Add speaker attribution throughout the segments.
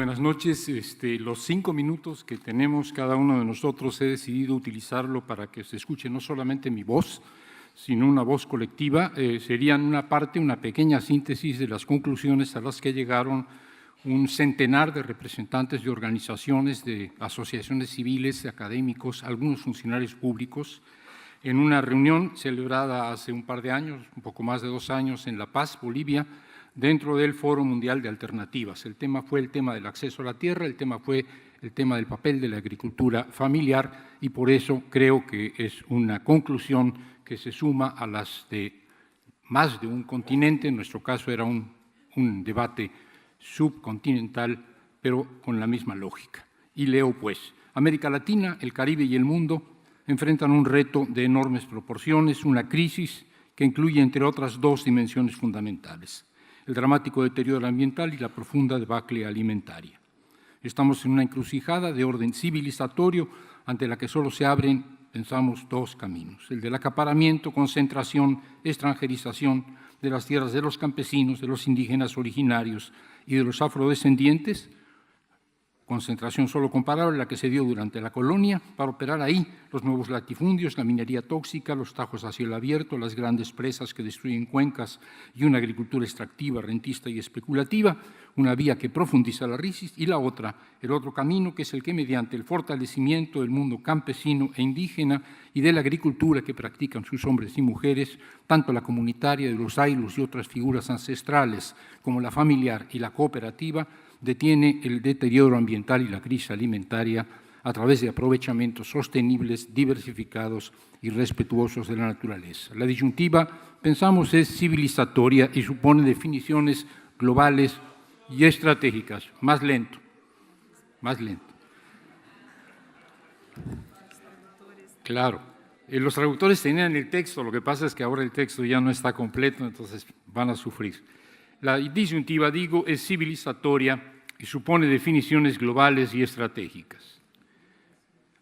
Speaker 1: buenas noches. Los 5 minutos que tenemos cada uno de nosotros he decidido utilizarlo para que se escuche no solamente mi voz, sino una voz colectiva. Serían una pequeña síntesis de las conclusiones a las que llegaron un centenar de representantes de organizaciones, de asociaciones civiles, de académicos, algunos funcionarios públicos, en una reunión celebrada hace un par de años, un poco más de 2 años, en La Paz, Bolivia, dentro del Foro Mundial de Alternativas. El tema fue el tema del acceso a la tierra, el tema fue el tema del papel de la agricultura familiar, y por eso creo que es una conclusión que se suma a las de más de un continente. En nuestro caso era un debate subcontinental, pero con la misma lógica. Y leo pues: América Latina, el Caribe y el mundo enfrentan un reto de enormes proporciones, una crisis que incluye, entre otras, 2 dimensiones fundamentales: el dramático deterioro ambiental y la profunda debacle alimentaria. Estamos en una encrucijada de orden civilizatorio ante la que solo se abren, pensamos, 2 caminos: el del acaparamiento, concentración, extranjerización de las tierras de los campesinos, de los indígenas originarios y de los afrodescendientes, concentración solo comparable a la que se dio durante la colonia, para operar ahí los nuevos latifundios, la minería tóxica, los tajos a cielo abierto, las grandes presas que destruyen cuencas y una agricultura extractiva, rentista y especulativa, una vía que profundiza la crisis, y la otra, el otro camino, que es el que, mediante el fortalecimiento del mundo campesino e indígena y de la agricultura que practican sus hombres y mujeres, tanto la comunitaria de los ayllus y otras figuras ancestrales como la familiar y la cooperativa, detiene el deterioro ambiental y la crisis alimentaria a través de aprovechamientos sostenibles, diversificados y respetuosos de la naturaleza. La disyuntiva, pensamos, es civilizatoria y supone definiciones globales y estratégicas. Más lento. Claro, los traductores tenían el texto, lo que pasa es que ahora el texto ya no está completo, entonces van a sufrir. La disyuntiva, digo, es civilizatoria y supone definiciones globales y estratégicas.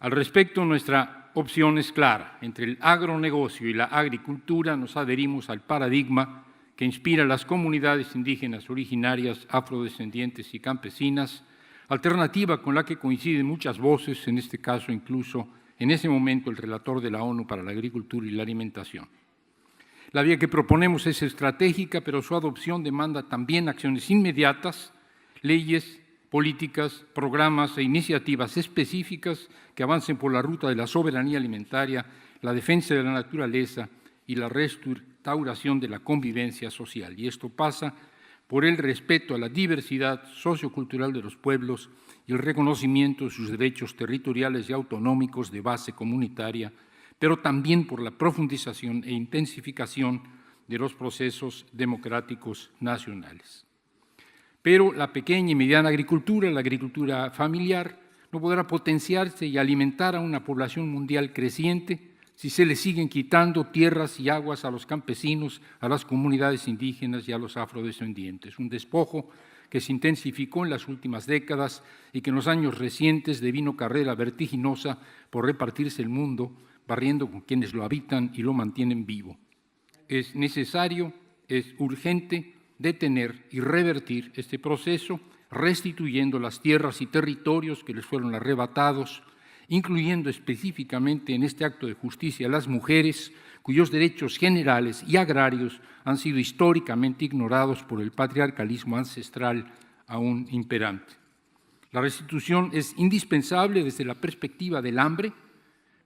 Speaker 1: Al respecto, nuestra opción es clara: entre el agronegocio y la agricultura nos adherimos al paradigma que inspira a las comunidades indígenas originarias, afrodescendientes y campesinas, alternativa con la que coinciden muchas voces, en este caso incluso en ese momento el relator de la ONU para la Agricultura y la Alimentación. La vía que proponemos es estratégica, pero su adopción demanda también acciones inmediatas, leyes, políticas, programas e iniciativas específicas que avancen por la ruta de la soberanía alimentaria, la defensa de la naturaleza y la restauración de la convivencia social. Y esto pasa por el respeto a la diversidad sociocultural de los pueblos y el reconocimiento de sus derechos territoriales y autonómicos de base comunitaria, pero también por la profundización e intensificación de los procesos democráticos nacionales. Pero la pequeña y mediana agricultura, la agricultura familiar, no podrá potenciarse y alimentar a una población mundial creciente si se le siguen quitando tierras y aguas a los campesinos, a las comunidades indígenas y a los afrodescendientes. Un despojo que se intensificó en las últimas décadas y que en los años recientes devino carrera vertiginosa por repartirse el mundo, barriendo con quienes lo habitan y lo mantienen vivo. Es necesario, es urgente detener y revertir este proceso, restituyendo las tierras y territorios que les fueron arrebatados, incluyendo específicamente en este acto de justicia a las mujeres, cuyos derechos generales y agrarios han sido históricamente ignorados por el patriarcalismo ancestral aún imperante. La restitución es indispensable desde la perspectiva del hambre,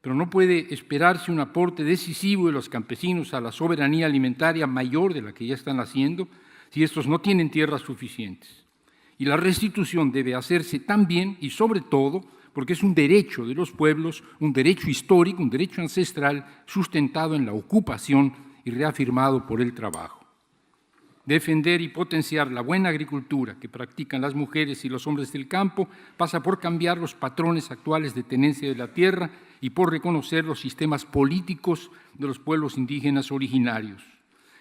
Speaker 1: pero no puede esperarse un aporte decisivo de los campesinos a la soberanía alimentaria mayor de la que ya están haciendo si estos no tienen tierras suficientes. Y la restitución debe hacerse también y sobre todo porque es un derecho de los pueblos, un derecho histórico, un derecho ancestral sustentado en la ocupación y reafirmado por el trabajo. Defender y potenciar la buena agricultura que practican las mujeres y los hombres del campo pasa por cambiar los patrones actuales de tenencia de la tierra y por reconocer los sistemas políticos de los pueblos indígenas originarios.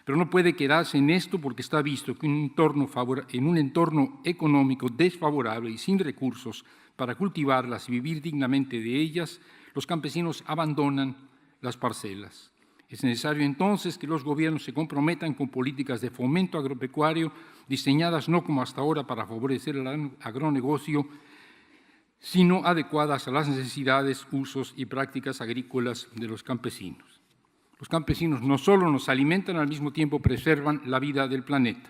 Speaker 1: Pero no puede quedarse en esto porque está visto que en un entorno económico desfavorable y sin recursos para cultivarlas y vivir dignamente de ellas, los campesinos abandonan las parcelas. Es necesario entonces que los gobiernos se comprometan con políticas de fomento agropecuario diseñadas no como hasta ahora para favorecer el agronegocio, sino adecuadas a las necesidades, usos y prácticas agrícolas de los campesinos. Los campesinos no solo nos alimentan, al mismo tiempo preservan la vida del planeta,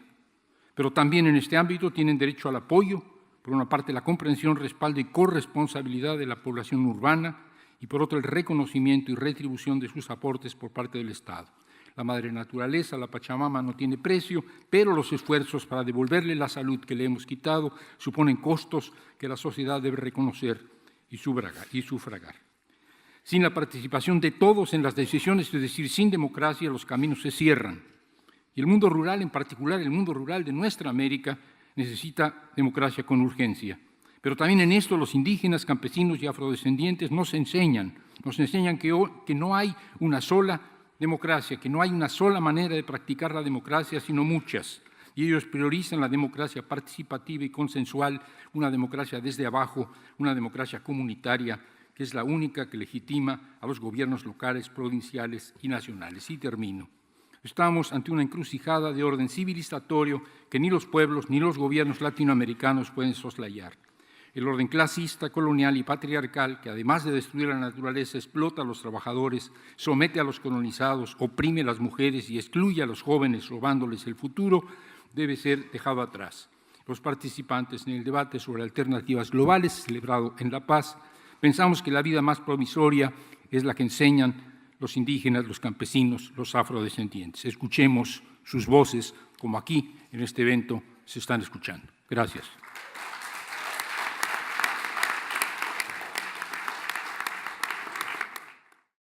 Speaker 1: pero también en este ámbito tienen derecho al apoyo, por una parte la comprensión, respaldo y corresponsabilidad de la población urbana, y por otro el reconocimiento y retribución de sus aportes por parte del Estado. La madre naturaleza, la Pachamama, no tiene precio, pero los esfuerzos para devolverle la salud que le hemos quitado suponen costos que la sociedad debe reconocer y sufragar. Sin la participación de todos en las decisiones, es decir, sin democracia, los caminos se cierran. Y el mundo rural, en particular el mundo rural de nuestra América, necesita democracia con urgencia. Pero también en esto los indígenas, campesinos y afrodescendientes nos enseñan que no hay una sola democracia, que no hay una sola manera de practicar la democracia, sino muchas. Y ellos priorizan la democracia participativa y consensual, una democracia desde abajo, una democracia comunitaria, que es la única que legitima a los gobiernos locales, provinciales y nacionales. Y termino. Estamos ante una encrucijada de orden civilizatorio que ni los pueblos ni los gobiernos latinoamericanos pueden soslayar. El orden clasista, colonial y patriarcal, que además de destruir la naturaleza, explota a los trabajadores, somete a los colonizados, oprime a las mujeres y excluye a los jóvenes, robándoles el futuro, debe ser dejado atrás. Los participantes en el debate sobre alternativas globales, celebrado en La Paz, pensamos que la vida más promisoria es la que enseñan los indígenas, los campesinos, los afrodescendientes. Escuchemos sus voces, como aquí, en este evento, se están escuchando. Gracias.